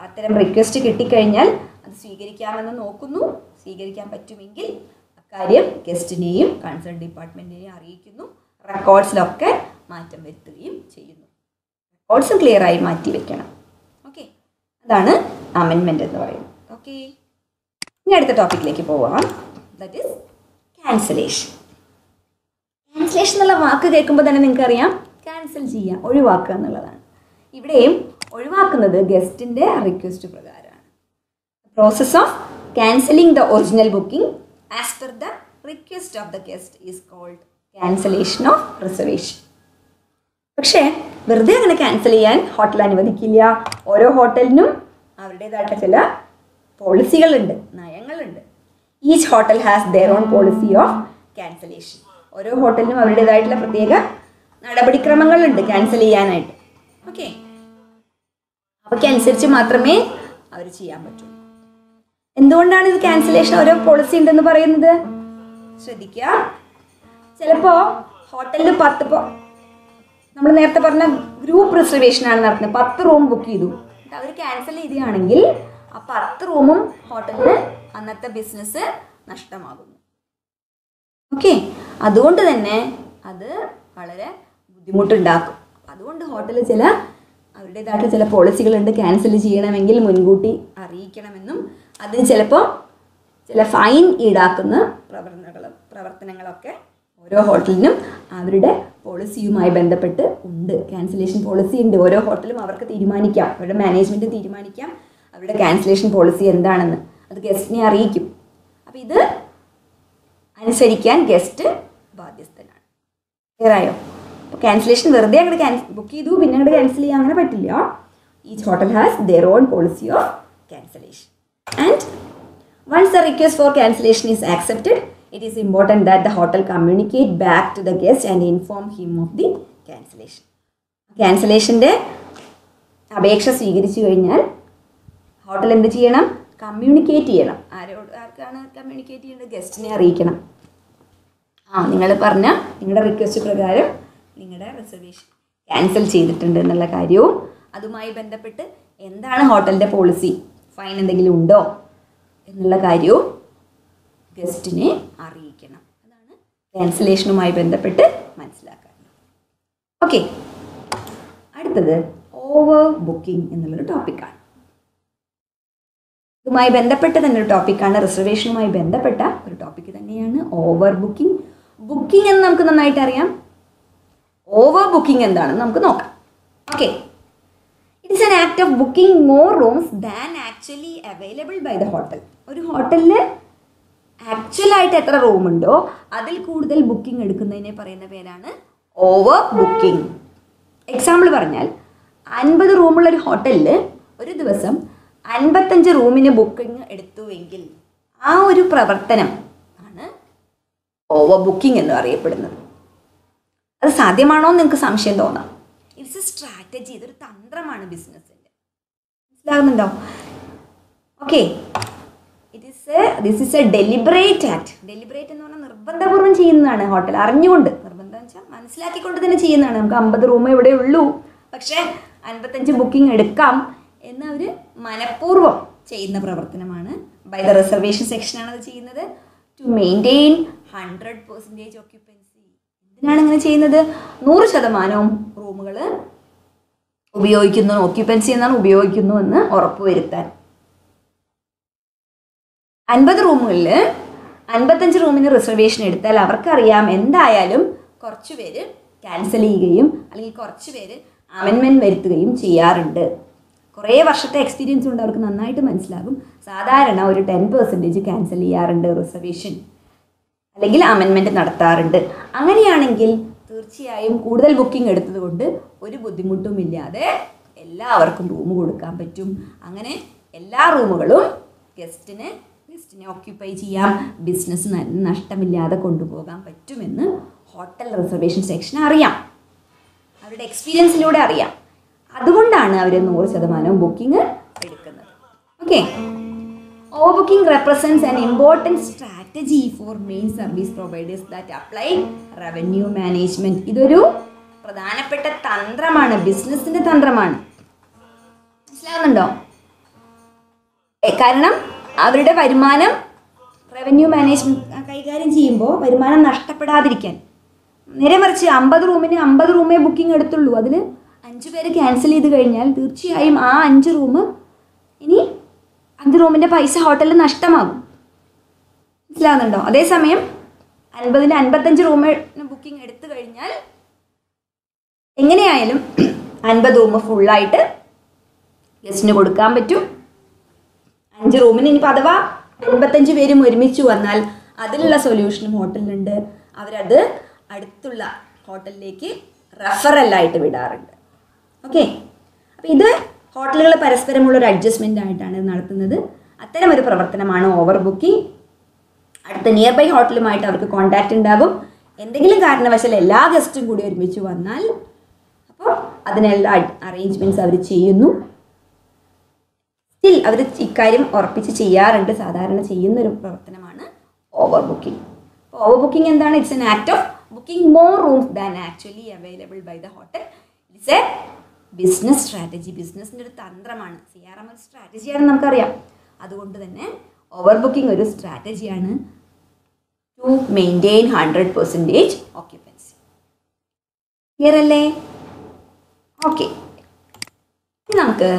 അത്തരം റിക്വസ്റ്റ് കിട്ടിക്കഴിഞ്ഞാൽ അത് സ്വീകരിക്കാമെന്ന് നോക്കുന്നു. സ്വീകരിക്കാൻ പറ്റുമെങ്കിൽ അക്കാര്യം ഗസ്റ്റിനെയും കൺസേൺ ഡിപ്പാർട്ട്മെൻറ്റിനെയും അറിയിക്കുന്നു. റെക്കോർഡ്സിലൊക്കെ മാറ്റം വരുത്തുകയും ചെയ്യുന്നു. റെക്കോർഡ്സ് ക്ലിയറായി മാറ്റി വെക്കണം. ഓക്കെ, അതാണ് അമെൻമെൻറ്റ് എന്ന് പറയുന്നത്. ഓക്കെ, ഇനി അടുത്ത ടോപ്പിക്കിലേക്ക് പോവാം. That is cancellation. ക്യാൻസലേഷൻ എന്നുള്ള വാക്ക് കേൾക്കുമ്പോൾ തന്നെ നിങ്ങൾക്കറിയാം, ക്യാൻസൽ ചെയ്യുക, ഒഴിവാക്കുക എന്നുള്ളതാണ്. ഇവിടെയും ഒഴിവാക്കുന്നത് ഗസ്റ്റിൻ്റെ റിക്വസ്റ്റ് പ്രകാരമാണ്. Process of cancelling the original booking as per the request of the guest is called cancellation of reservation. പക്ഷേ വെറുതെ അങ്ങനെ ക്യാൻസൽ ചെയ്യാൻ ഹോട്ടൽ അനുവദിക്കില്ല. ഓരോ ഹോട്ടലിനും അവരുടേതായിട്ട് ചില പോളിസികളുണ്ട്, നയങ്ങളുണ്ട്. Each hotel has their own policy of cancellation. ഓരോ ഹോട്ടലിനും അവരുടേതായിട്ടുള്ള പ്രത്യേക നടപടിക്രമങ്ങളുണ്ട് ക്യാൻസൽ ചെയ്യാനായിട്ട്. ഓക്കെ, അവയ്ക്കനുസരിച്ച് മാത്രമേ അവർ ചെയ്യാൻ പറ്റൂ. എന്തുകൊണ്ടാണ് ഇത് ക്യാൻസലേഷൻ ഓരോ പോളിസി ഉണ്ടെന്ന് പറയുന്നത്? ശ്രദ്ധിക്കുക. ചിലപ്പോൾ ഹോട്ടലിൽ 10 നമ്മൾ നേരത്തെ പറഞ്ഞ ഗ്രൂപ്പ് റിസർവേഷനാണ് നടത്തുന്നത്. 10 റൂം ബുക്ക് ചെയ്തു, അവർ ക്യാൻസൽ ചെയ്യുകയാണെങ്കിൽ ആ 10 റൂമും ഹോട്ടലിന് അന്നത്തെ ബിസിനസ് നഷ്ടമാകുന്നു. ഓക്കെ, അതുകൊണ്ട് തന്നെ അത് വളരെ ബുദ്ധിമുട്ടുണ്ടാക്കും. അതുകൊണ്ട് ഹോട്ടലിൽ അവരുടേതായിട്ട് ചില പോളിസികളുണ്ട്. ക്യാൻസൽ ചെയ്യണമെങ്കിൽ മുൻകൂട്ടി അറിയിക്കണമെന്നും അതിന് ചിലപ്പോൾ ചില ഫൈൻ ഈടാക്കുന്ന പ്രവർത്തനങ്ങളൊക്കെ ഓരോ ഹോട്ടലിനും അവരുടെ പോളിസിയുമായി ബന്ധപ്പെട്ട് ഉണ്ട്. ക്യാൻസലേഷൻ പോളിസി ഉണ്ട്. ഓരോ ഹോട്ടലും അവർക്ക് തീരുമാനിക്കാം, അവരുടെ മാനേജ്മെൻറ്റ് തീരുമാനിക്കാം അവരുടെ ക്യാൻസലേഷൻ പോളിസി എന്താണെന്ന്. അത് ഗസ്റ്റിനെ അറിയിക്കും. അപ്പോൾ ഇത് അനുസരിക്കാൻ ഗസ്റ്റ് ബാധ്യസ്ഥനാണ്. ക്ലിയറായോ? അപ്പോൾ ക്യാൻസലേഷൻ വെറുതെ അങ്ങോട്ട് ബുക്ക് ചെയ്തു പിന്നെ അങ്ങോട്ട് ക്യാൻസൽ ചെയ്യാൻ അങ്ങനെ പറ്റില്ല. Each hotel has their own policy of cancellation. And once the request for cancellation is accepted, it is important that the hotel communicate back to the guest and inform him of the cancellation. ക്യാൻസലേഷൻ്റെ അപേക്ഷ സ്വീകരിച്ചു കഴിഞ്ഞാൽ ഹോട്ടൽ എന്ത് ചെയ്യണം? കമ്മ്യൂണിക്കേറ്റ് ചെയ്യണം. ആർക്കാണ് കമ്മ്യൂണിക്കേറ്റ് ചെയ്യേണ്ടത്? ഗസ്റ്റിനെ അറിയിക്കണം. നിങ്ങൾ പറഞ്ഞ നിങ്ങളുടെ റിക്വസ്റ്റ് പ്രകാരം നിങ്ങളുടെ റിസർവേഷൻ ക്യാൻസൽ ചെയ്തിട്ടുണ്ട് എന്നുള്ള കാര്യവും അതുമായി ബന്ധപ്പെട്ട് എന്താണ് ഹോട്ടലിൻ്റെ പോളിസി, ഫൈൻ എന്തെങ്കിലും ഉണ്ടോ എന്നുള്ള കാര്യവും ഗസ്റ്റിനെ അറിയിക്കണം. അതാണ് ക്യാൻസലേഷനുമായി ബന്ധപ്പെട്ട് മനസ്സിലാക്കാൻ. ഓക്കെ, അടുത്തത് ഓവർ ബുക്കിംഗ് എന്നുള്ളൊരു ടോപ്പിക്കാണ്. ഇതുമായി ബന്ധപ്പെട്ട തന്നെ ഒരു ടോപ്പിക്കാണ്, റിസർവേഷനുമായി ബന്ധപ്പെട്ട ഒരു ടോപ്പിക്ക് തന്നെയാണ് ഓവർ ബുക്കിംഗ്. ബുക്കിംഗ് എന്ന് നമുക്ക് നന്നായിട്ട് അറിയാം. ഓവർ ബുക്കിംഗ് എന്താണെന്ന് നമുക്ക് നോക്കാം. Okay, it is an act of booking more rooms than actually available by the hotel. ഒരു ഹോട്ടലിൽ ആക്ച്വലായിട്ട് എത്ര റൂമുണ്ടോ അതിൽ കൂടുതൽ ബുക്കിംഗ് എടുക്കുന്നതിനെ പറയുന്ന പേരാണ് ഓവർ ബുക്കിംഗ്. എക്സാമ്പിൾ പറഞ്ഞാൽ 50 റൂമുള്ളൊരു ഹോട്ടലിൽ ഒരു ദിവസം 55 റൂമിന് ബുക്കിംഗ് എടുത്തുവെങ്കിൽ ആ ഒരു പ്രവർത്തനം ആണ് ഓവർ ബുക്കിംഗ് എന്ന് അറിയപ്പെടുന്നത്. അത് സാധ്യമാണോ എന്ന് നിങ്ങൾക്ക് സംശയം തോന്നാം. ഇറ്റ്സ് എ സ്ട്രാറ്റജി, ഇതൊരു തന്ത്രമാണ് ബിസിനസ്സിൻ്റെ. മനസ്സിലാകുന്നുണ്ടോ? Okay, this is A deliberate act. Deliberate എന്ന് പറഞ്ഞാൽ നിർബന്ധപൂർവ്വം ചെയ്യുന്നതാണ്. ഹോട്ടൽ അറിഞ്ഞുകൊണ്ട്, നിർബന്ധം വെച്ചാൽ മനസ്സിലാക്കിക്കൊണ്ട് തന്നെ ചെയ്യുന്നതാണ്. നമുക്ക് 50 റൂം ഇവിടെ ഉള്ളൂ, പക്ഷേ 55 ബുക്കിംഗ് എടുക്കാം എന്ന് അവർ മനഃപൂർവ്വം ചെയ്യുന്ന പ്രവർത്തനമാണ്. ബൈ ദ റിസർവേഷൻ സെക്ഷനാണ് അത് ചെയ്യുന്നത്. To maintain 100% occupancy. എന്തിനാണ് ഇങ്ങനെ ചെയ്യുന്നത്? 100% റൂമുകൾ ഉപയോഗിക്കുന്നു, ഓക്യുപ്പൻസി എന്നാണ് ഉപയോഗിക്കുന്നു എന്ന് ഉറപ്പുവരുത്താൻ. 50 റൂമുകളിൽ 55 റൂമിന് റിസർവേഷൻ എടുത്താൽ അവർക്കറിയാം എന്തായാലും കുറച്ച് പേര് ക്യാൻസൽ ചെയ്യുകയും അല്ലെങ്കിൽ കുറച്ച് പേര് അമെൻമെൻറ്റ് വരുത്തുകയും ചെയ്യാറുണ്ട്. കുറേ വർഷത്തെ എക്സ്പീരിയൻസ് കൊണ്ട് അവർക്ക് നന്നായിട്ട് മനസ്സിലാകും. സാധാരണ ഒരു 10% ക്യാൻസൽ ചെയ്യാറുണ്ട് റിസർവേഷൻ, അല്ലെങ്കിൽ അമെൻമെൻറ്റ് നടത്താറുണ്ട്. അങ്ങനെയാണെങ്കിൽ തീർച്ചയായും കൂടുതൽ ബുക്കിംഗ് എടുത്തതുകൊണ്ട് ഒരു ബുദ്ധിമുട്ടുമില്ലാതെ എല്ലാവർക്കും റൂം കൊടുക്കാൻ പറ്റും. അങ്ങനെ എല്ലാ റൂമുകളും ഗസ്റ്റിനെ ഓക്യുപ്പൈ ചെയ്യാം, ബിസിനസ് നഷ്ടമില്ലാതെ കൊണ്ടുപോകാൻ പറ്റുമെന്ന് ഹോട്ടൽ റിസർവേഷൻ സെക്ഷന് അറിയാം. അവരുടെ എക്സ്പീരിയൻസിലൂടെ അറിയാം. അതുകൊണ്ടാണ് അവർ 100% ബുക്കിംഗ് എടുക്കുന്നത്. Okay, over booking represents an important strategy four main service providers that apply revenue management. ഇതൊരു പ്രധാനപ്പെട്ട തന്ത്രമാണ്, ബിസിനസ്സിൻ്റെ തന്ത്രമാണ്. മനസ്സിലാകുന്നുണ്ടോ? കാരണം അവരുടെ വരുമാനം റവന്യൂ മാനേജ്മെൻറ്റ് കൈകാര്യം ചെയ്യുമ്പോൾ വരുമാനം നഷ്ടപ്പെടാതിരിക്കാൻ. നേരെ മറിച്ച് 50 റൂമിന് 50 റൂമേ ബുക്കിംഗ് എടുത്തുള്ളൂ, അതിൽ 5 പേര് ക്യാൻസൽ ചെയ്ത് കഴിഞ്ഞാൽ തീർച്ചയായും ആ 5 റൂം ഇനി 5 റൂമിൻ്റെ പൈസ ഹോട്ടലിൽ നഷ്ടമാകും. മനസ്സിലാകുന്നുണ്ടോ? അതേസമയം 50ന് 55 റൂമിന് ബുക്കിംഗ് എടുത്തു കഴിഞ്ഞാൽ എങ്ങനെയായാലും 50 റൂം ഫുള്ളായിട്ട് ഗസ്റ്റിന് കൊടുക്കാൻ പറ്റും. 5 റൂമിന് ഇനിയിപ്പോൾ അഥവാ 55 പേരും ഒരുമിച്ച് വന്നാൽ അതിലുള്ള സൊല്യൂഷനും ഹോട്ടലിലുണ്ട്. അവരത് അടുത്തുള്ള ഹോട്ടലിലേക്ക് റെഫറലായിട്ട് വിടാറുണ്ട്. ഓക്കെ, അപ്പോൾ ഇത് ഹോട്ടലുകൾ പരസ്പരമുള്ളൊരു അഡ്ജസ്റ്റ്മെൻ്റ് ആയിട്ടാണ് നടത്തുന്നത്. അത്തരമൊരു പ്രവർത്തനമാണ് ഓവർ ബുക്കിംഗ്. അടുത്ത നിയർ ബൈ ഹോട്ടലുമായിട്ട് അവർക്ക് കോൺടാക്റ്റ് ഉണ്ടാകും. എന്തെങ്കിലും കാരണവശാൽ എല്ലാ ഗസ്റ്റും കൂടി ഒരുമിച്ച് വന്നാൽ അപ്പോൾ അതിനുള്ള അറേഞ്ച്മെൻറ്റ്സ് അവർ ചെയ്യുന്നു. സ്റ്റിൽ അവർ ഇക്കാര്യം ഉറപ്പിച്ച് ചെയ്യാറുണ്ട്. സാധാരണ ചെയ്യുന്നൊരു പ്രവർത്തനമാണ് ഓവർ ബുക്കിംഗ്. ഓവർ ബുക്കിംഗ് എന്താണ്? It's an act of booking more rooms than actually available by the hotel. It's a business strategy. ബിസിനസ്സിൻ്റെ ഒരു തന്ത്രമാണ്. CRM ഒരു സ്ട്രാറ്റജിയാണെന്ന് നമുക്കറിയാം. അതുകൊണ്ട് തന്നെ ഓവർ ബുക്കിംഗ് ഒരു സ്ട്രാറ്റജിയാണ് ടു മെയിൻറ്റെയിൻ 100% ഓക്യുപ്പൻസി. ക്ലിയർ അല്ലേ? ഓക്കെ, ഇനി നമുക്ക്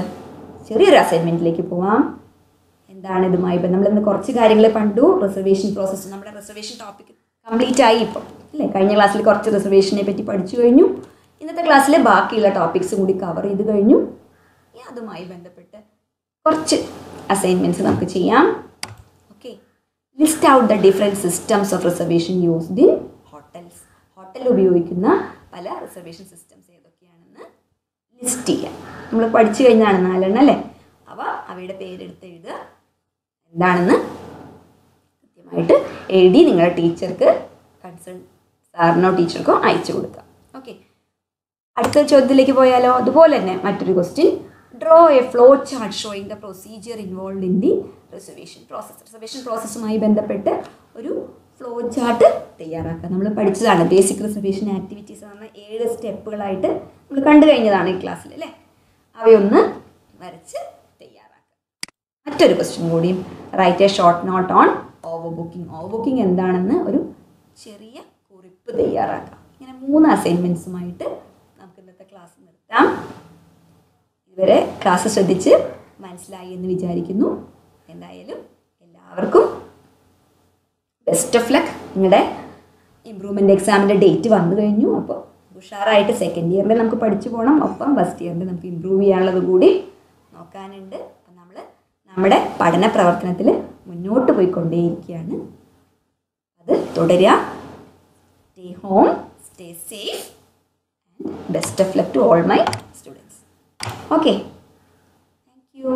ചെറിയൊരു അസൈൻമെൻറ്റിലേക്ക് പോവാം. എന്താണ് ഇതുമായി ഇപ്പം നമ്മളിന്ന് കുറച്ച് കാര്യങ്ങൾ കണ്ടു. റിസർവേഷൻ പ്രോസസ്സ്, നമ്മുടെ റിസർവേഷൻ ടോപ്പിക് കംപ്ലീറ്റ് ആയി ഇപ്പം അല്ലേ. കഴിഞ്ഞ ക്ലാസ്സിൽ കുറച്ച് റിസർവേഷനെ പറ്റി പഠിച്ചു കഴിഞ്ഞു. ഇന്നത്തെ ക്ലാസ്സിൽ ബാക്കിയുള്ള ടോപ്പിക്സും കൂടി കവർ ചെയ്ത് കഴിഞ്ഞു. അതുമായി ബന്ധപ്പെട്ട് കുറച്ച് അസൈൻമെൻറ്റ്സ് നമുക്ക് ചെയ്യാം. Okay, list out the different systems of reservation used in hotels. ഹോട്ടലിൽ ഉപയോഗിക്കുന്ന പല റിസർവേഷൻ സിസ്റ്റംസ് ഏതൊക്കെയാണെന്ന് ലിസ്റ്റ് ചെയ്യാം. നമ്മൾ പഠിച്ചു കഴിഞ്ഞാണ് 4 എണ്ണം അല്ലേ. അവയുടെ പേരെടുത്ത് എഴുതുക, എന്താണെന്ന് കൃത്യമായിട്ട് എഴുതി നിങ്ങളുടെ ടീച്ചർക്ക് കൺസേൺ സാറിനോ ടീച്ചർക്കോ അയച്ചു കൊടുക്കുക. ഓക്കെ, അടുത്ത ചോദ്യത്തിലേക്ക് പോയാലോ? അതുപോലെ തന്നെ മറ്റൊരു question, draw a flow chart showing the procedure involve in the reservation process. Reservation പ്രോസസ്സുമായി ബന്ധപ്പെട്ട് ഒരു ഫ്ലോ ചാർട്ട് തയ്യാറാക്കുക. നമ്മൾ പഠിച്ചതാണ് ബേസിക് റിസർവേഷൻ ആക്ടിവിറ്റീസ് എന്ന 7 സ്റ്റെപ്പുകളായിട്ട് നമ്മൾ കണ്ടു കഴിഞ്ഞതാണ് ഈ ക്ലാസ്സിൽ അല്ലേ. അവയൊന്ന് വരച്ച് തയ്യാറാക്കുക. മറ്റൊരു ക്വസ്റ്റ്യൻ കൂടിയും, write a short note on over booking. Over booking എന്താണെന്ന് ഒരു ചെറിയ കുറിപ്പ് തയ്യാറാക്കാം. ഇങ്ങനെ 3 അസൈൻമെൻറ്റ്സുമായിട്ട് നമുക്ക് ഇന്നത്തെ ക്ലാസ് നിർത്താം. ഇതുവരെ ക്ലാസ് ശ്രദ്ധിച്ച് മനസ്സിലായി എന്ന് വിചാരിക്കുന്നു. എന്തായാലും എല്ലാവർക്കും ബെസ്റ്റ് ഓഫ് ലക്ക്. നിങ്ങളുടെ ഇമ്പ്രൂവ്മെൻ്റ് എക്സാമിൻ്റെ ഡേറ്റ് വന്നു കഴിഞ്ഞു. അപ്പോൾ ഉഷാറായിട്ട് സെക്കൻഡ് ഇയറിൽ നമുക്ക് പഠിച്ചു പോകണം. ഒപ്പം ഫസ്റ്റ് ഇയറിൽ നമുക്ക് ഇമ്പ്രൂവ് ചെയ്യാനുള്ളത് കൂടി നോക്കാനുണ്ട്. അപ്പം നമ്മൾ നമ്മുടെ പഠന പ്രവർത്തനത്തിൽ മുന്നോട്ട് പോയിക്കൊണ്ടേയിരിക്കുകയാണ്. അത് തുടരുക. Stay home, stay safe, and best of luck to all my students. Okay, thank you.